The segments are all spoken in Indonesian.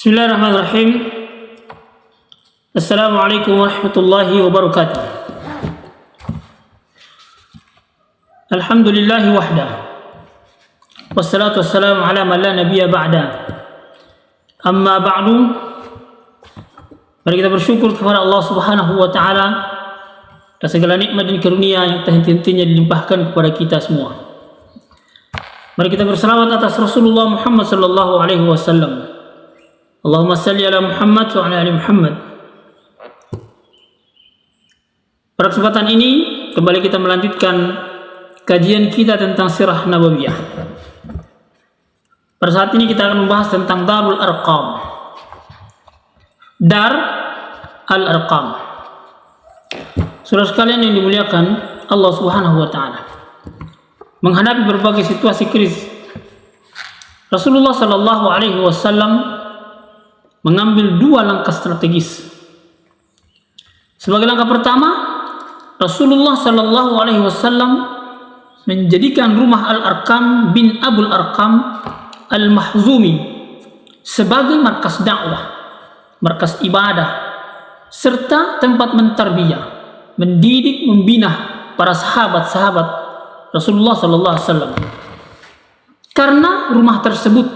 Bismillahirrahmanirrahim. Assalamualaikum warahmatullahi wabarakatuh. Alhamdulillahi wahda. Wassalatu wassalamu ala man la nabiyya ba'da. Amma ba'du. Mari kita bersyukur kepada Allah Subhanahu wa taala atas segala nikmat dan karunia yang tak henti-hentinya dilimpahkan kepada kita semua. Mari kita berselawat atas Rasulullah Muhammad sallallahu alaihi wasallam. Allahumma salli ala Muhammad wa ala ali Muhammad. Pada kesempatan ini kembali kita melanjutkan kajian kita tentang sirah nabawiyah. Pada saat ini kita akan membahas tentang Darul Arqam. Dar al-Arqam. Saudara sekalian yang dimuliakan Allah Subhanahu wa taala. Menghadapi berbagai situasi krisis, Rasulullah sallallahu alaihi wasallam mengambil dua langkah strategis. Sebagai langkah pertama, Rasulullah sallallahu alaihi wasallam menjadikan rumah Al-Arqam bin Abul Arqam Al-Mahzumi sebagai markas dakwah, markas ibadah, serta tempat mentarbiyah, mendidik, membina para sahabat-sahabat Rasulullah sallallahu alaihi wasallam. Karena rumah tersebut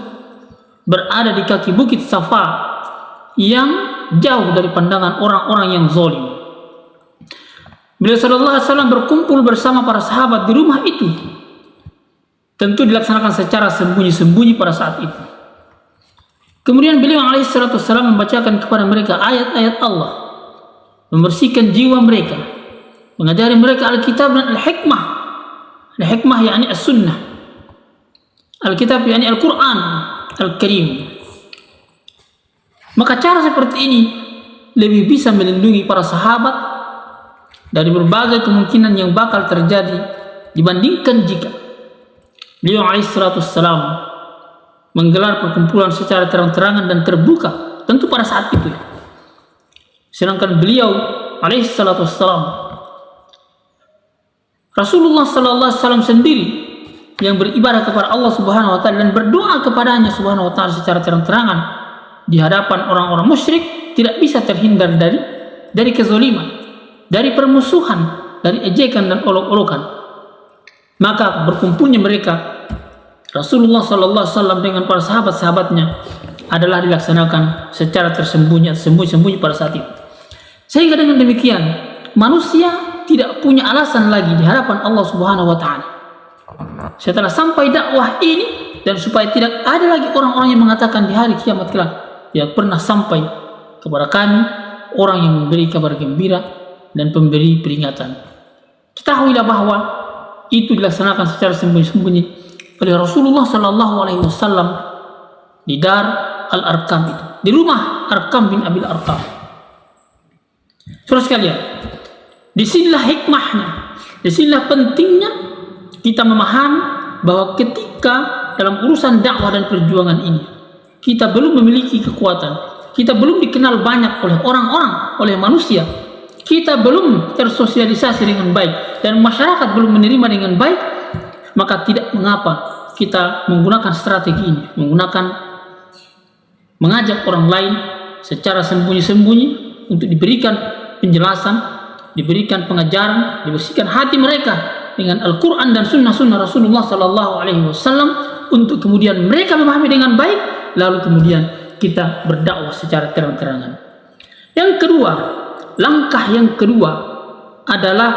berada di kaki bukit Safa yang jauh dari pandangan orang-orang yang zalim. Beliau sallallahu alaihi wasallam berkumpul bersama para sahabat di rumah itu. Tentu dilaksanakan secara sembunyi-sembunyi pada saat itu. Kemudian beliau alaihi salatu wasallam membacakan kepada mereka ayat-ayat Allah, membersihkan jiwa mereka, mengajari mereka Alkitab dan Al-Hikmah. Al-Hikmah yakni As-Sunnah, Alkitab yakni Al-Quran Al-Karim. Maka cara seperti ini lebih bisa melindungi para sahabat dari berbagai kemungkinan yang bakal terjadi dibandingkan jika beliau alaihissalam menggelar perkumpulan secara terang-terangan dan terbuka, tentu pada saat itu ya. Sedangkan beliau alaihissalam Rasulullah sallallahu alaihi wasallam sendiri yang beribadah kepada Allah Subhanahu wa taala dan berdoa kepadanya Subhanahu wa taala secara terang-terangan di hadapan orang-orang musyrik, tidak bisa terhindar dari kezaliman, dari permusuhan, dari ejekan dan olok-olokan. Maka berkumpulnya mereka Rasulullah sallallahu alaihi wasallam dengan para sahabat-sahabatnya adalah dilaksanakan secara tersembunyi pada saat itu. Sehingga dengan demikian manusia tidak punya alasan lagi di hadapan Allah Subhanahu wa taala setelah sampai dakwah ini, dan supaya tidak ada lagi orang-orang yang mengatakan di hari kiamat kelak, yang pernah sampai kepada kami orang yang memberi kabar gembira dan pemberi peringatan. Ketahuilah bahwa itu dilaksanakan secara sembunyi-sembunyi oleh Rasulullah sallallahu alaihi wasallam di Dar Al-Arqam itu, di rumah Arqam bin Abil Arqam. Saudara sekalian, disinilah hikmahnya, disinilah pentingnya kita memahami bahwa ketika dalam urusan dakwah dan perjuangan ini kita belum memiliki kekuatan, kita belum dikenal banyak oleh orang-orang, oleh manusia, kita belum tersosialisasi dengan baik, dan masyarakat belum menerima dengan baik, maka tidak mengapa kita menggunakan strategi ini, mengajak orang lain secara sembunyi-sembunyi untuk diberikan penjelasan, diberikan pengajaran, dibersihkan hati mereka dengan Al-Quran dan sunnah-sunnah Rasulullah Sallallahu Alaihi Wasallam, untuk kemudian mereka memahami dengan baik, lalu kemudian kita berdakwah secara terang-terangan. Yang kedua, langkah yang kedua adalah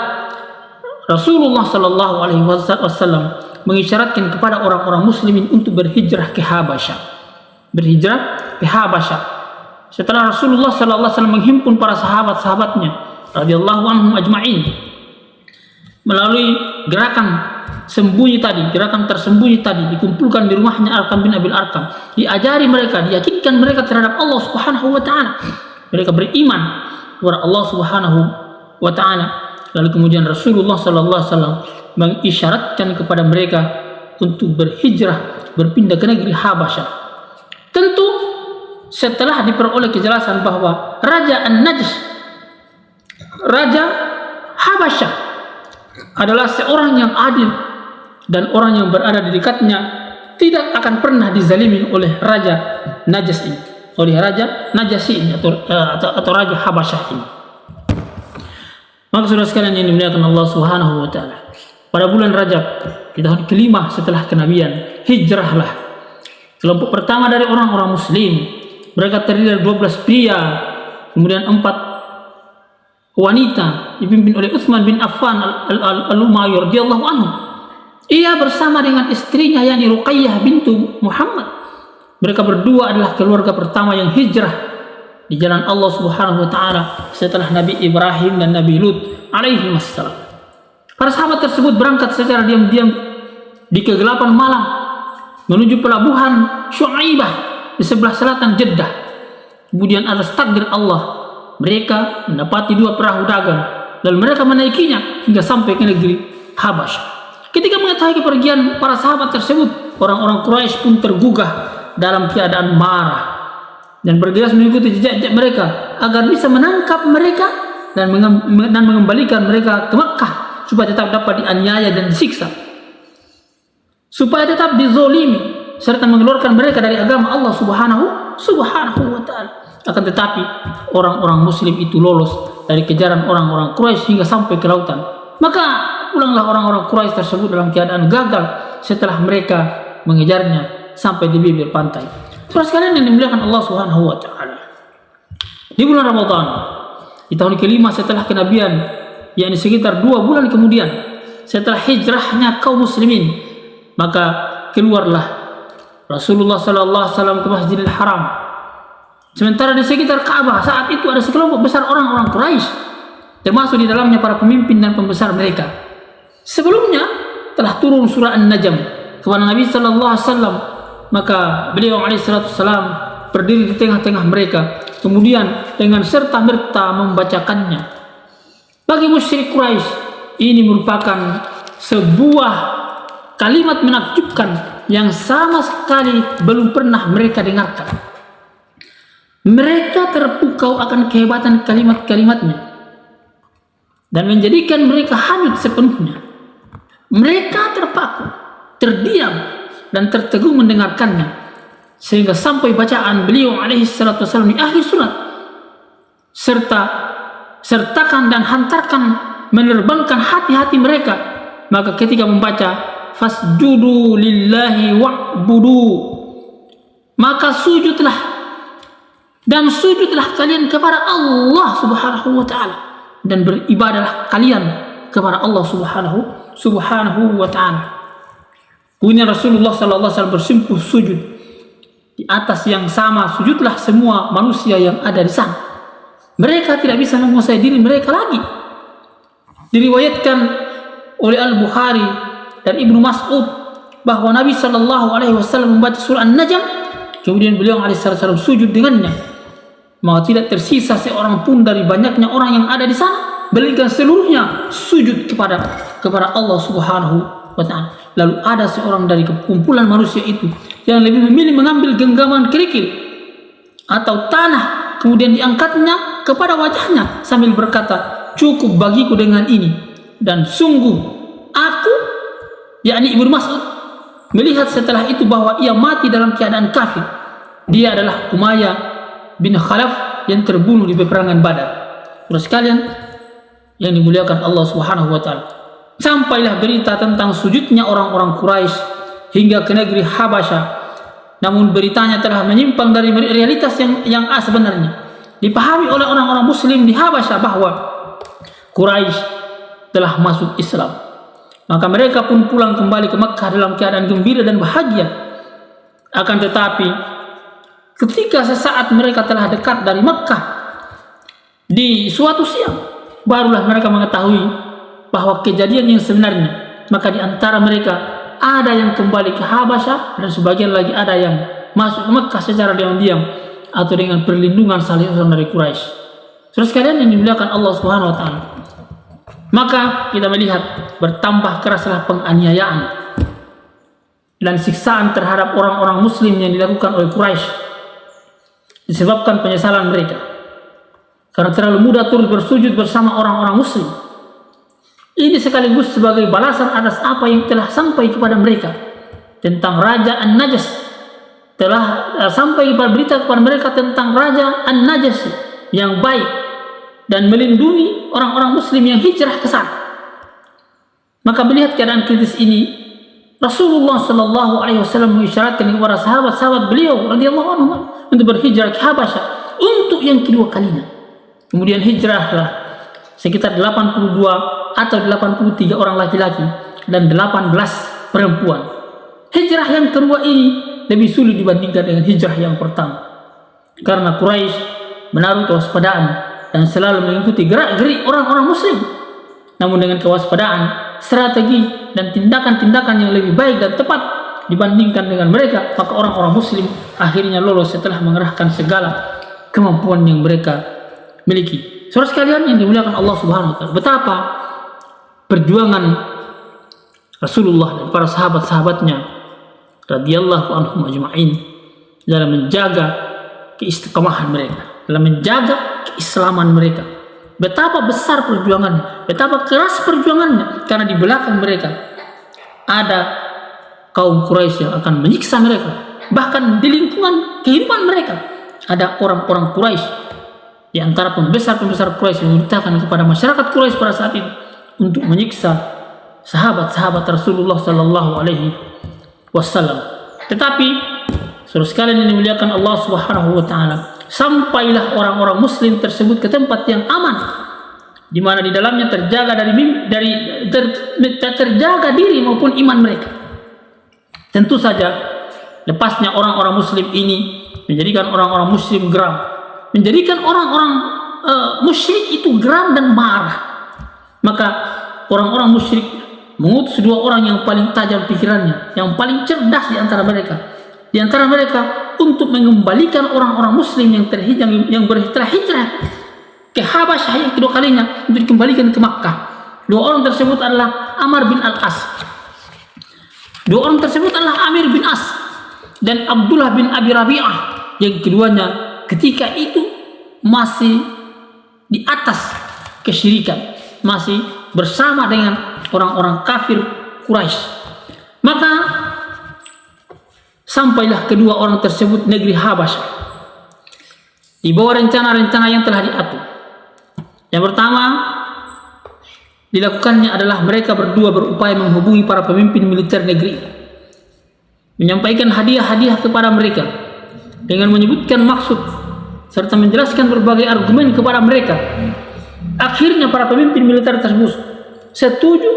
Rasulullah Sallallahu Alaihi Wasallam mengisyaratkan kepada orang-orang muslimin untuk berhijrah ke Habasyah. Setelah Rasulullah Sallallahu Alaihi Wasallam menghimpun para sahabat-sahabatnya radhiyallahu anhum ajma'in melalui gerakan tersembunyi tadi, dikumpulkan di rumahnya Arqam bin Abil Arqam, diajari mereka, diyakinkan mereka terhadap Allah Subhanahu wa taala. Mereka beriman kepada Allah Subhanahu wa taala. Lalu kemudian Rasulullah sallallahu alaihi wasallam mengisyaratkan kepada mereka untuk berhijrah, berpindah ke negeri Habasyah. Tentu setelah diperoleh kejelasan bahwa Raja An-Najd, Raja Habasyah adalah seorang yang adil, dan orang yang berada di dekatnya tidak akan pernah dizalimi oleh Raja Najas ini, oleh Raja Najasyi ini atau Raja Habasyah ini. Maka saudara sekalian yang dimuliakan Allah Subhanahu wa taala, pada bulan Rajab di tahun kelima setelah kenabian, hijrahlah kelompok pertama dari orang-orang muslim. Mereka terdiri dari 12 pria, kemudian 4 wanita dipimpin oleh Utsman bin Affan al-Umayyah radhiyallahu anhu. Ia bersama dengan istrinya yakni Ruqayyah bintu Muhammad. Mereka berdua adalah keluarga pertama yang hijrah di jalan Allah Subhanahu wa taala setelah Nabi Ibrahim dan Nabi Lut alaihi wassalam. Para sahabat tersebut berangkat secara diam-diam di kegelapan malam menuju pelabuhan Syu'aibah di sebelah selatan Jeddah. Kemudian atas takdir Allah mereka mendapati 2 perahu dagang dan mereka menaikinya hingga sampai ke negeri Habasyah. Ketika mengetahui kepergian para sahabat tersebut, orang-orang Quraisy pun tergugah dalam keadaan marah dan bergegas mengikuti jejak-jejak mereka agar bisa menangkap mereka dan mengembalikan mereka ke Makkah supaya tetap dapat dianiaya dan disiksa, supaya tetap dizolimi serta mengeluarkan mereka dari agama Allah Subhanahu wa taala. Akan tetapi orang-orang muslim itu lolos dari kejaran orang-orang Quraisy hingga sampai ke lautan. Maka pulanglah orang-orang Quraisy tersebut dalam keadaan gagal setelah mereka mengejarnya sampai di bibir pantai. Saudara sekalian yang dimuliakan Allah Subhanahu wa taala, di bulan Ramadan di tahun kelima setelah kenabian, yakni sekitar 2 bulan kemudian setelah hijrahnya kaum muslimin, maka keluarlah Rasulullah sallallahu alaihi wasallam ke Masjidil Haram. Sementara di sekitar Ka'bah saat itu ada sekelompok besar orang-orang Quraisy, termasuk di dalamnya para pemimpin dan pembesar mereka. Sebelumnya telah turun surah An-Najm kepada Nabi sallallahu alaihi wasallam, maka beliau alaihi salatu wasallam berdiri di tengah-tengah mereka, kemudian dengan serta-merta membacakannya. Bagi musyrik Quraisy ini merupakan sebuah kalimat menakjubkan yang sama sekali belum pernah mereka dengarkan. Mereka terpukau akan kehebatan kalimat-kalimatnya dan menjadikan mereka hanyut sepenuhnya. Mereka terpaku, terdiam dan tertegun mendengarkannya, sehingga sampai bacaan beliau alaihi salatu wasallam di akhir surat sertakan dan hantarkan menerbangkan hati-hati mereka. Maka ketika membaca fasjudu lillahi wa'budu, maka sujudlah dan sujudlah kalian kepada Allah Subhanahu wa taala dan beribadahlah kalian kepada Allah Subhanahu wa taala. Kemudian Rasulullah sallallahu alaihi wasallam bersimpuh sujud di atas yang sama sujudlah semua manusia yang ada di sana. Mereka tidak bisa menguasai diri mereka lagi. Diriwayatkan oleh Al-Bukhari dan Ibnu Mas'ud bahwa Nabi sallallahu alaihi wasallam membaca surah An-Najm, kemudian beliau alaihi wasallam sujud dengannya. Maka tidak tersisa seorang pun dari banyaknya orang yang ada di sana, melainkan seluruhnya sujud kepada Allah Subhanahu wa taala. Lalu ada seorang dari kumpulan manusia itu yang lebih memilih mengambil genggaman kerikil atau tanah, kemudian diangkatnya kepada wajahnya sambil berkata, cukup bagiku dengan ini. Dan sungguh aku, yakni Ibnu Mas'ud, melihat setelah itu bahwa ia mati dalam keadaan kafir. Dia adalah Umayyah bin Khalaf yang terbunuh di peperangan Badar. Terus sekalian yang dimuliakan Allah Subhanahu wa taala, sampailah berita tentang sujudnya orang-orang Quraisy hingga ke negeri Habasyah. Namun beritanya telah menyimpang dari realitas yang sebenarnya. Dipahami oleh orang-orang muslim di Habasyah bahwa Quraisy telah masuk Islam. Maka mereka pun pulang kembali ke Makkah dalam keadaan gembira dan bahagia. Akan tetapi ketika sesaat mereka telah dekat dari Makkah, di suatu siang barulah mereka mengetahui bahwa kejadian yang sebenarnya. Maka di antara mereka ada yang kembali ke Habasyah dan sebagian lagi ada yang masuk ke Makkah secara diam-diam atau dengan perlindungan salah seorang dari Quraisy. Terus sekalian yang dimuliakan Allah Subhanahu wa taala, maka kita melihat bertambah keraslah penganiayaan dan siksaan terhadap orang-orang muslim yang dilakukan oleh Quraisy disebabkan penyesalan mereka karena terlalu mudah turut bersujud bersama orang-orang muslim. Ini sekaligus sebagai balasan atas apa yang telah sampai kepada mereka tentang Raja An-Najas telah sampai berita kepada mereka tentang Raja An-Najasyi yang baik dan melindungi orang-orang muslim yang hijrah ke sana. Maka melihat keadaan kritis ini, Rasulullah Shallallahu Alaihi Wasallam mengisyaratkan kepada sahabat-sahabat beliau radhiyallahu anhum untuk berhijrah ke Habasyah untuk yang kedua kalinya. Kemudian hijrahlah sekitar 82 atau 83 orang laki-laki dan 18 perempuan. Hijrah yang kedua ini lebih sulit dibandingkan dengan hijrah yang pertama, karena Quraisy menaruh kewaspadaan dan selalu mengikuti gerak-gerik orang-orang muslim. Namun dengan kewaspadaan, strategi dan tindakan-tindakan yang lebih baik dan tepat dibandingkan dengan mereka, maka orang-orang muslim akhirnya lolos setelah mengerahkan segala kemampuan yang mereka miliki. Saudara sekalian yang dimuliakan Allah Subhanahu wa taala, betapa perjuangan Rasulullah dan para sahabat-sahabatnya radhiyallahu anhum ajma'in dalam menjaga keistiqomahan mereka, dalam menjaga keislaman mereka. Betapa besar perjuangannya, betapa keras perjuangannya, karena di belakang mereka ada kaum Quraisy yang akan menyiksa mereka. Bahkan di lingkungan kehidupan mereka ada orang-orang Quraisy, di antara pembesar-pembesar Quraisy yang memerintahkan kepada masyarakat Quraisy pada saat itu untuk menyiksa sahabat-sahabat Rasulullah Sallallahu Alaihi Wasallam. Tetapi saudara sekalian yang dimuliakan Allah Subhanahu Wa Taala, sampailah orang-orang Muslim tersebut ke tempat yang aman, di mana di dalamnya terjaga terjaga diri maupun iman mereka. Tentu saja lepasnya orang-orang Muslim ini menjadikan orang-orang Muslim geram, menjadikan orang-orang musyrik itu geram dan marah. Maka orang-orang musyrik mengutus dua orang yang paling tajam pikirannya, yang paling cerdas di antara mereka, untuk mengembalikan orang-orang muslim yang telah hijrah ke Habasyah yang kedua kalinya untuk dikembalikan ke Makkah. Dua orang tersebut adalah Amr bin Al-As. Dua orang tersebut adalah Amir bin As dan Abdullah bin Abi Rabi'ah, yang keduanya ketika itu masih di atas kesyirikan, masih bersama dengan orang-orang kafir Quraisy. Maka sampailah kedua orang tersebut negeri Habasyah di bawah rencana-rencana yang telah diatur. Yang pertama dilakukannya adalah mereka berdua berupaya menghubungi para pemimpin militer negeri, menyampaikan hadiah-hadiah kepada mereka dengan menyebutkan maksud serta menjelaskan berbagai argumen kepada mereka. Akhirnya para pemimpin militer tersebut setuju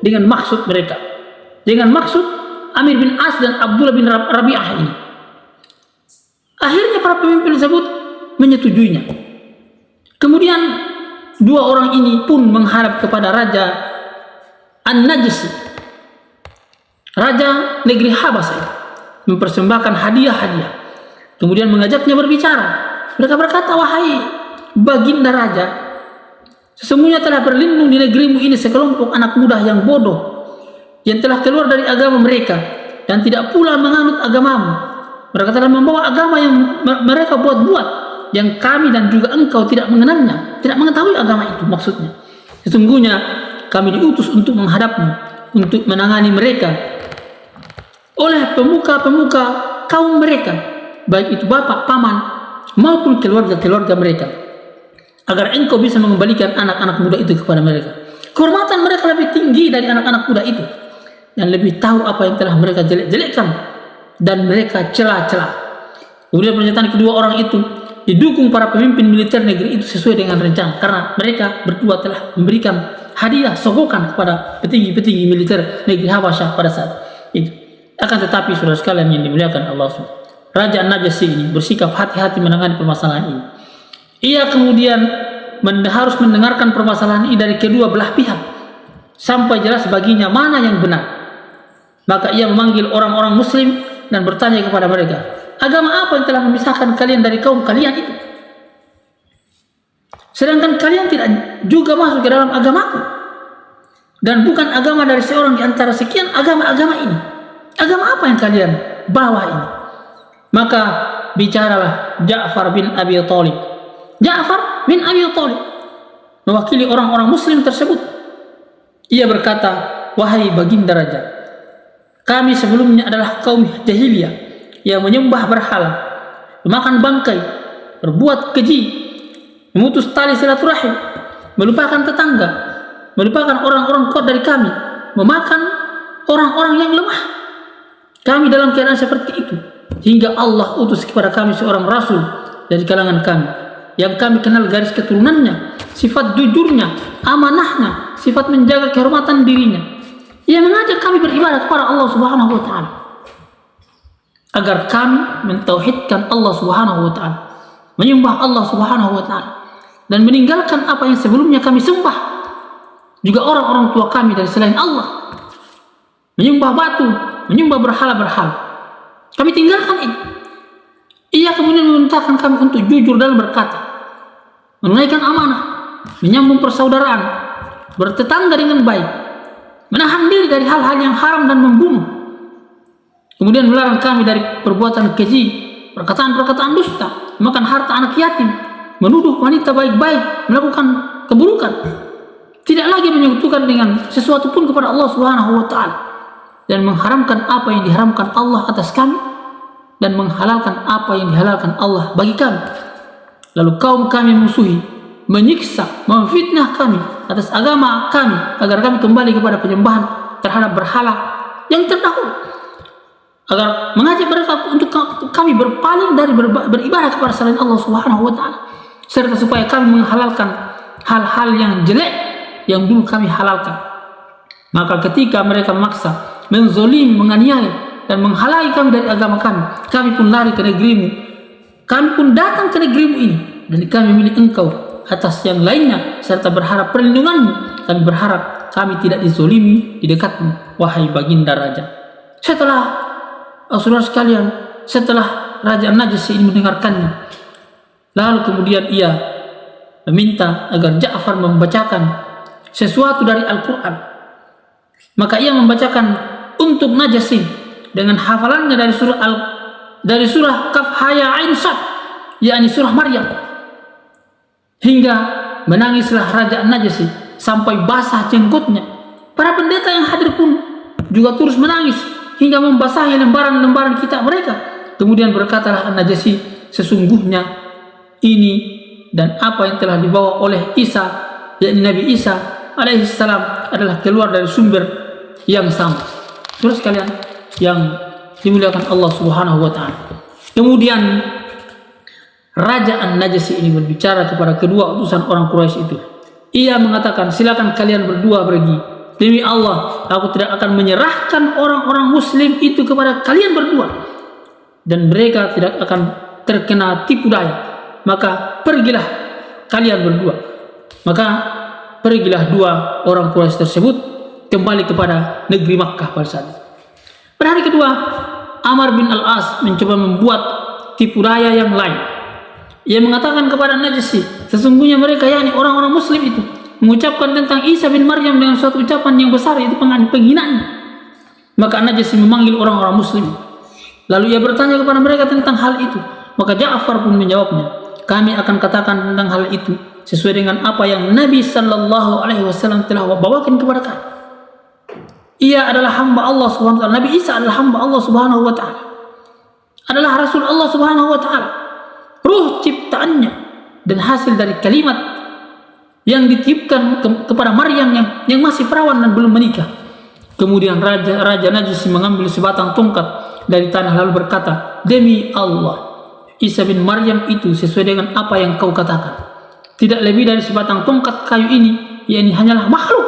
dengan maksud mereka, dengan maksud Amir bin As dan Abdullah bin Rabi'ah ini. Akhirnya para pemimpin tersebut menyetujuinya. Kemudian dua orang ini pun menghadap kepada Raja An-Najasyi, raja negeri Habasyah, mempersembahkan hadiah-hadiah. Kemudian mengajaknya berbicara. Mereka berkata, "Wahai baginda raja, sesungguhnya telah berlindung di negerimu ini sekelompok anak muda yang bodoh, yang telah keluar dari agama mereka dan tidak pula menganut agamamu. Mereka telah membawa agama yang mereka buat-buat, yang kami dan juga engkau tidak mengenalnya, tidak mengetahui agama itu maksudnya. Sesungguhnya kami diutus untuk menghadapmu, untuk menangani mereka oleh pemuka-pemuka kaum mereka, baik itu bapak, paman, maupun keluarga-keluarga mereka, agar engkau bisa mengembalikan anak-anak muda itu kepada mereka. Kehormatan mereka lebih tinggi dari anak-anak muda itu, dan lebih tahu apa yang telah mereka jelek-jelekkan dan mereka celah-celah." Kemudian pernyataan kedua orang itu didukung para pemimpin militer negeri itu sesuai dengan rencana, karena mereka berdua telah memberikan hadiah sogokan kepada petinggi-petinggi militer negeri Habasyah pada saat itu. Akan tetapi saudara sekalian yang dimuliakan Allah SWT, Raja An-Najasyi ini bersikap hati-hati menangani permasalahan ini. Ia kemudian harus mendengarkan permasalahan ini dari kedua belah pihak sampai jelas baginya mana yang benar. Maka ia memanggil orang-orang muslim dan bertanya kepada mereka, "Agama apa yang telah memisahkan kalian dari kaum kalian itu? Sedangkan kalian tidak juga masuk ke dalam agamaku, dan bukan agama dari seorang di antara sekian agama-agama ini. Agama apa yang kalian bawa ini?" Maka bicaralah Ja'far bin Abi Thalib. Ja'far bin Abi Thalib mewakili orang-orang muslim tersebut. Ia berkata, "Wahai baginda raja, kami sebelumnya adalah kaum jahiliyah, yang menyembah berhala, memakan bangkai, berbuat keji, memutus tali silaturahim, melupakan tetangga, melupakan orang-orang kuat dari kami, memakan orang-orang yang lemah. Kami dalam keadaan seperti itu, hingga Allah utus kepada kami seorang rasul dari kalangan kami, yang kami kenal garis keturunannya, sifat jujurnya, amanahnya, sifat menjaga kehormatan dirinya. Ia mengajak kami beribadah kepada Allah Subhanahu wa taala, agar kami mentauhidkan Allah Subhanahu wa taala, menyembah Allah Subhanahu wa taala, dan meninggalkan apa yang sebelumnya kami sembah, juga orang-orang tua kami dari selain Allah, menyembah batu, menyembah berhala-berhala. Kami tinggalkan ini. Ia kemudian memerintahkan kami untuk jujur dalam berkata, menunaikan amanah, menyambung persaudaraan, bertetangga dengan baik, menahan diri dari hal-hal yang haram dan membunuh. Kemudian melarang kami dari perbuatan keji, perkataan-perkataan dusta, memakan harta anak yatim, menuduh wanita baik-baik, melakukan keburukan, tidak lagi menyekutukan dengan sesuatu pun kepada Allah Subhanahu wa taala, dan mengharamkan apa yang diharamkan Allah atas kami, dan menghalalkan apa yang dihalalkan Allah bagi kami. Lalu kaum kami musuhi, menyiksa, memfitnah kami atas agama kami, agar kami kembali kepada penyembahan terhadap berhala yang terdahulu, agar mengajak mereka untuk kami berpaling dari beribadah kepada selain Allah Subhanahu wa taala, serta supaya kami menghalalkan hal-hal yang jelek yang dulu kami halalkan. Maka ketika mereka memaksa, menzolim, menganiaya, dan menghalangi kami dari agama kami, kami pun lari ke negerimu. Kami pun datang ke negerimu ini, dan kami memilih engkau atas yang lainnya, serta berharap perlindunganmu. Kami berharap kami tidak dizolimi di dekatmu, wahai baginda raja. Saudara sekalian, setelah Raja An-Najasyi ini mendengarkannya, lalu kemudian ia meminta agar Ja'far membacakan sesuatu dari Al-Quran. Maka ia membacakan untuk Najasyi dengan hafalannya dari surah Kaf Ha Ya Ain Sad, yakni surah Maryam, hingga menangislah Raja An-Najasyi sampai basah jenggotnya. Para pendeta yang hadir pun juga terus menangis hingga membasahi lembaran-lembaran kitab mereka. Kemudian berkatalah An-Najasyi, sesungguhnya ini dan apa yang telah dibawa oleh Isa, yakni Nabi Isa alaihissalam, adalah keluar dari sumber yang sama. Terus kalian yang dimuliakan Allah Subhanahu wa taala. Kemudian Raja An-Najasyi ini berbicara kepada kedua utusan orang Quraisy itu. Ia mengatakan, silakan kalian berdua pergi. Demi Allah, aku tidak akan menyerahkan orang-orang muslim itu kepada kalian berdua, dan mereka tidak akan terkena tipu daya. Maka pergilah kalian berdua. Maka pergilah dua orang Quraisy tersebut kembali kepada negeri Makkah pada saat itu. Pada hari kedua, Amr bin Al-As mencoba membuat tipu daya yang lain. Ia mengatakan kepada Najasyi, sesungguhnya mereka, yakni orang-orang muslim itu, mengucapkan tentang Isa bin Maryam dengan suatu ucapan yang besar, itu penghinaan. Maka Najasyi memanggil orang-orang muslim, lalu ia bertanya kepada mereka tentang hal itu. Maka Ja'far pun menjawabnya, kami akan katakan tentang hal itu sesuai dengan apa yang Nabi sallallahu alaihi wasallam telah bawakan kepada kami. Ia adalah hamba Allah Subhanahu wa taala. Nabi Isa adalah hamba Allah Subhanahu wa taala, adalah rasul Allah Subhanahu wa taala, ruh ciptaannya dan hasil dari kalimat yang ditiupkan kepada Maryam yang masih perawan dan belum menikah. Kemudian Raja Najasyi mengambil sebatang tongkat dari tanah lalu berkata, demi Allah, Isa bin Maryam itu sesuai dengan apa yang kau katakan, tidak lebih dari sebatang tongkat kayu ini, yakni hanyalah makhluk.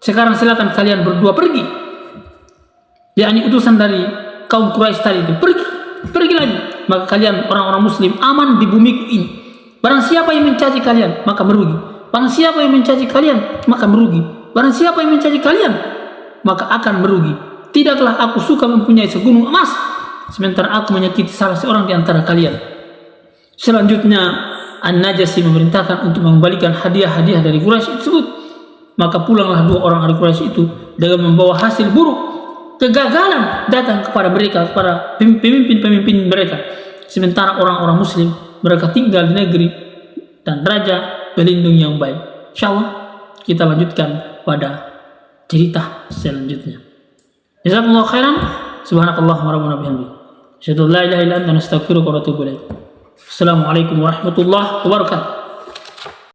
Sekarang silakan kalian berdua pergi, yakni utusan dari kaum Quraisy tadi itu, pergi lagi. Maka kalian orang-orang muslim aman di bumiku ini. Barang siapa yang mencaci kalian, maka merugi. Barang siapa yang mencaci kalian, maka merugi. Barang siapa yang mencaci kalian, maka akan merugi. Tidaklah aku suka mempunyai segunung emas, sementara aku menyakiti salah seorang di antara kalian. Selanjutnya An-Najasyi memerintahkan untuk mengembalikan hadiah-hadiah dari Quraisy tersebut. Maka pulanglah dua orang dari Quraisy itu dengan membawa hasil buruk. Kegagalan datang kepada mereka, kepada pemimpin-pemimpin mereka. Sementara orang-orang muslim, mereka tinggal di negeri dan raja pelindung yang baik. InsyaAllah kita lanjutkan pada cerita selanjutnya. Jazakumullah khairan. Subhanakallahumma rabbana bihamdik. Asyhadu an la ilaha illa anta, nastaghfiruka wa natubu ilaik. Assalamualaikum warahmatullahi wabarakatuh.